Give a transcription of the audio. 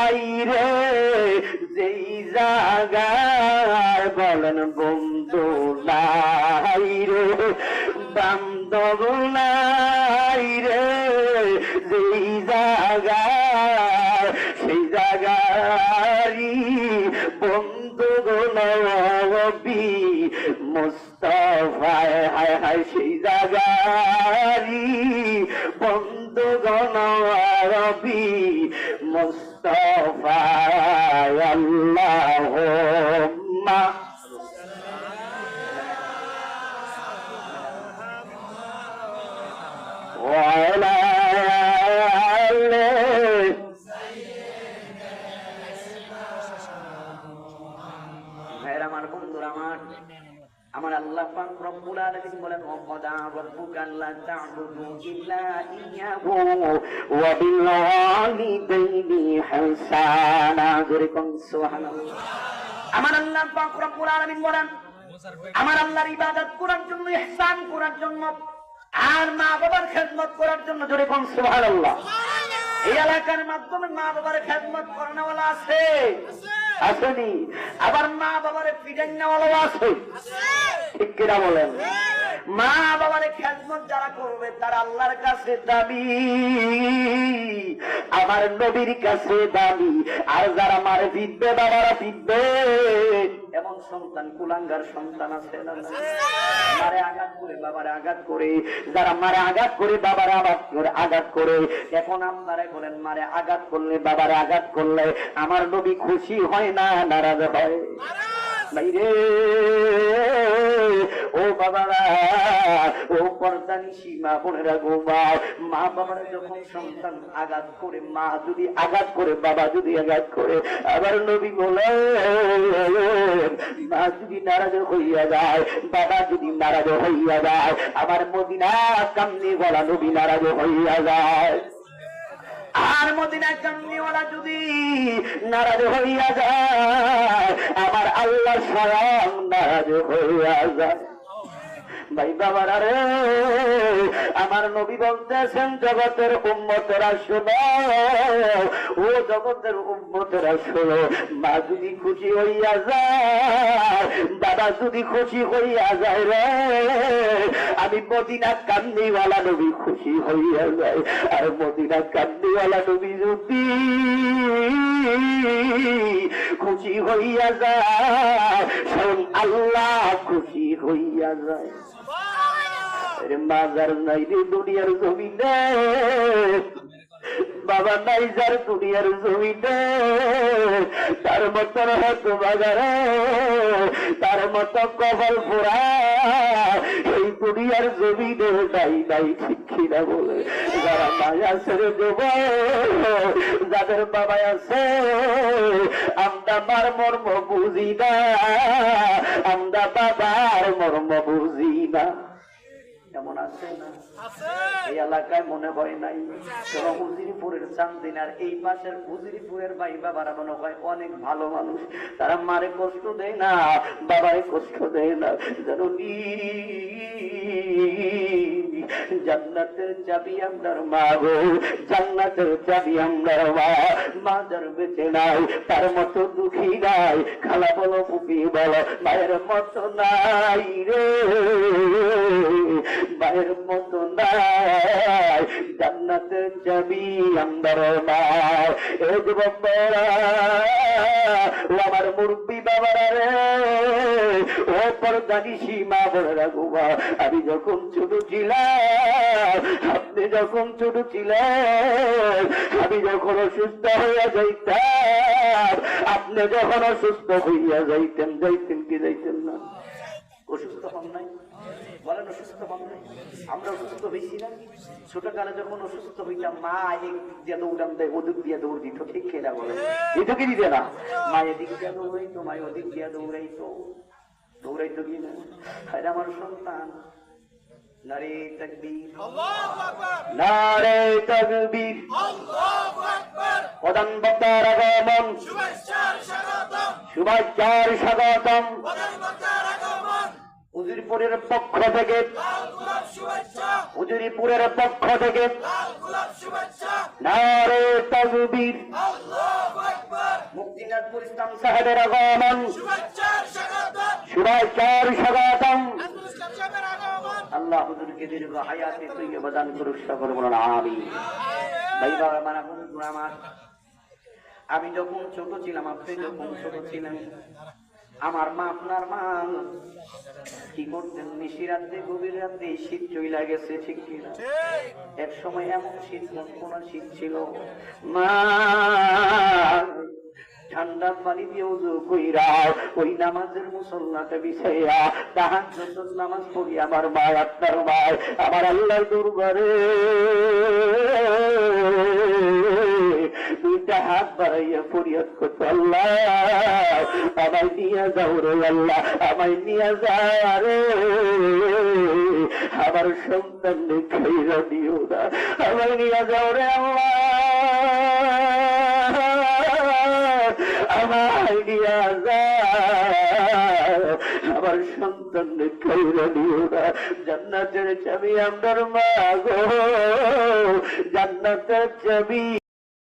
নাই রে যেই জায়গায় বলেন বন্ধু নাই রে, বান্ধব নাই রে যেই জায়গায়, সেই জায়গারই বন্ধু নবী মুস্তাফা, হায় হায় সেই জায়গারই বন্ধু নবী মুস্তাফা। আল্লাহুম্মা ওয়া আলা আলি আমার বন্ধুরা, আমার আল্লাহ পাক রব্বুল আলামিন বলেন ওয়াদা রাব্বুকা আল্লা তা'বুদু ইল্লা ইয়্যাহু ওয়া বিল ওয়ালিদাইনি ইহসানা। জোরে কোন সুবহানাল্লাহ। আমার আল্লাহ পাক রব্বুল আলামিন বলেন আমার আল্লাহর ইবাদত করার জন্য, ইহসান করার জন্য, আর মা বাবার খেদমত করার জন্য। জোরে কোন সুবহানাল্লাহ। এই এলাকার মাধ্যমে মা বাবার খেদমত করানোওয়ালা আছে, আসেনি? আবার মা বাবারে পিটাই নেওয়ালাও আছে, ঠিক কিনা বলেন? মা বাবার খেদমত যারা করবে তারা আল্লাহর কাছে দাবি, আমার নবীর কাছে দাবি। আর যারা মারে পিটবে, বাবারা পিটবে, এমন সন্তান, কুলাঙ্গার সন্তান আছে না? মারে আঘাত করে, বাবারে আঘাত করে, যারা মারে আঘাত করে, বাবারে আঘাত করে। এখন আপনারা বলেন, মারে আঘাত করলে, বাবারে আঘাত করলে আমার নবী খুশি হয় না নারাজ হয়? রে ও বাবারা, ও পর্দানিশী মা বোনেরা গো, মা বাবারা যখন সন্তান আঘাত করে, মা যদি আঘাত করে, বাবা যদি আঘাত করে, আবার নবী বলে মা যদি নারাজ হইয়া যায়, বাবা যদি নারাজ হইয়া যায়, আমার মদিনা কামনি গলা নবী নারাজ হইয়া যায়। আর মদিনা কামনিওয়ালা যদি নারাজ হইয়া যায়, আমার আল্লাহ স্বয়ং নারাজ হইয়া যায়। ভাই বাবারা রে, আমার নবী বলতেছেন জগতের উম্মতেরা শোনো, ও জগতের উম্মতেরা শোনো, মা যদি খুশি হইয়া যায়, বাবা যদি খুশি হইয়া যায় রে, আমি মদিনা কান্দিওয়ালা নবী খুশি হইয়া যায়। আর মদিনা কান্দিওয়ালা নবী যদি খুশি হইয়া যায়, স্বয়ং আল্লাহ খুশি হইয়া যায়। মাজার নাই রে দুনিয়ার জমিনে, বাবা নাই যার দুনিয়ার জমিনে, তার মতো হতো বাজারে, তার মতো কপাল ফোড়া এই দুনিয়ার জমিনে নাই নাই, ঠিক কিনা বলে? যারা মায় আছে রে দেব, যাদের বাবা আছে, আমরা মার মর্ম বুঝি না, আমরা বাবার মর্ম বুঝি না। এমন আছে না? এই এলাকায় মনে হয় নাই? হুজুরিপুরের চান্দিনার এই পাশের হুজুরিপুরের ভাই বাবারা মনে হয় অনেক ভালো মানুষ, তারা মারে কষ্ট দেয় না, বাবারে কষ্ট দেয় না। জানো নি, জান্নাতের চাবি আমরার মা গো, জান্নাতের চাবি আমরার মা। মা যার বেঁচে নাই তার মতো দুঃখী নাই, খালা বলো ফুপি বলো, মায়ের মতো নাই রে, মায়ের মতো নাই, জান্নাতের চাবি আমরার মা। এ যুবকরা, ও আমার মুরব্বী বাবারা রে, ও পর্দানিশী মা বোনেরা গো, আমি যখন ছোট ছিলাম, আপনি যখন ছোট ছিলেন, আমি যখন অসুস্থ হইয়া যাইতাম, আপনি যখন অসুস্থ হইয়া যাইতেন, যাইতেন কি যাইতেন না? অসুস্থ হন নাই? বলেন অসুস্থ হন নাই? আমরা অসুস্থ হয়েছি না? ছোটকালে যখন অসুস্থ হইতাম, মা এদিক দিয়ে দৌড়ান দেয়, ওদিক দিয়ে দৌড় দিত, ঠিক খেলা বলে? এটাকে দিতে না, মা এদিক দিয়ে দৌড়াইতো, মা ওদিক দিয়ে দৌড়াইতো, দৌড়াইতো কি না? আমার সন্তান নারে তাকবীর, নারে তাকবীর, প্রধান বক্তার আগমন, শুভেচ্ছার স্বাগতম, হুজুরিপুরের পক্ষ থেকে, হুজুরিপুরের পক্ষ থেকে নারে তাকবীর। সিরাজপুর ইসলাম সাহেবের আগমন, শুভেচ্ছার স্বাগতম। আল্লাহ হুজুরকে দীর্ঘ হায়াতে তৈয়বা দান করুক, সকলে বলুন আমিন। ভাই বাবা মানা বন্ধুরা আমার, আমি যখন ছোট ছিলাম, আপনি যখন ছোট ছিলেন, আমার মা আপনার মা কি করতেন? নিশি রাত্রে গভীর রাত্রে শীত চইলা গেছে, ঠিক কিনা? এক সময় এমন শীত, কোন শীত ছিল, মা ঠান্ডা পানি দিয়ে ওযু কইরা ওই নামাজের মুসল্লাতে বিছাইয়া তাহাজ্জুদ নামাজ পড়ি আমার মা আপনার মা আমার আল্লাহর দরবারে দুইটা হাত বাড়াইয়া ফরিয়াদ করতো, আল্লাহ আমায় নিয়ে যাও রে, আল্লাহ আমায় নিয়ে যাও রে, আমার সন্তান খাইরা দিও না, আমায় নিয়ে যাও রে আল্লাহ, আমায় নিয়ে যাও, আমার সন্তান খাইরা দিও না। জান্নাতের চাবি আমার মা গো, জান্নাতের চাবি